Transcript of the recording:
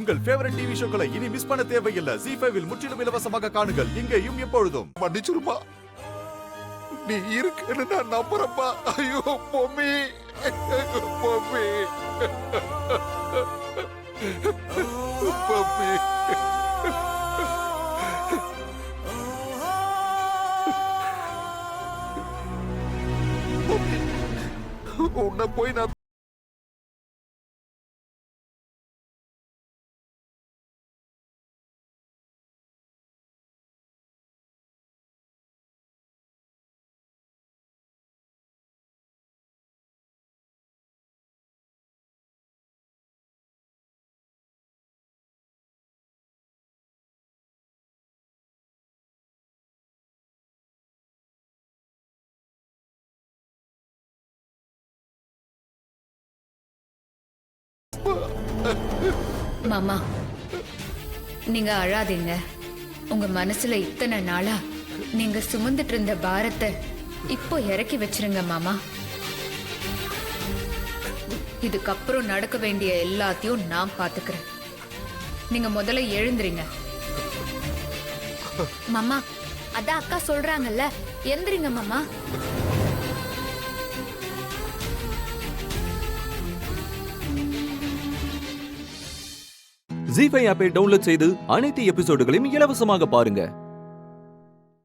உங்கள் favourite TV ஷோக்களை இனி miss பண்ண தேவையில்லை. ZEE5 இல் முற்றிலும் இலவசமாக காணுங்கள். இங்கேயும் எப்பொழுதும். மன்னிச்சிருமா, நீ இருக்குன்னு நான் நம்புறப்பா. ஐயோ பொம்மி, பொம்மி, பொம்மி. உன்னை போய் நான் மாமா, நீங்க அழாதீங்க. உங்க மனசுல இத்தனை நாளா நீங்க சுமந்துட்டு இருந்த பாரத்தை இப்போ இறக்கி வச்சிருங்க மாமா. இதுக்கப்புறம் நடக்க வேண்டிய எல்லாத்தையும் நான் பாத்துக்கிறேன். நீங்க முதல்ல எழுந்துறீங்க. மாமா, அதான் அக்கா சொல்றாங்கல்ல, எந்திரிங்க மாமா. ZEE5 ஆப்பை டவுன்லோட் செய்து அனைத்து எபிசோடுகளையும் இலவசமாக பாருங்க.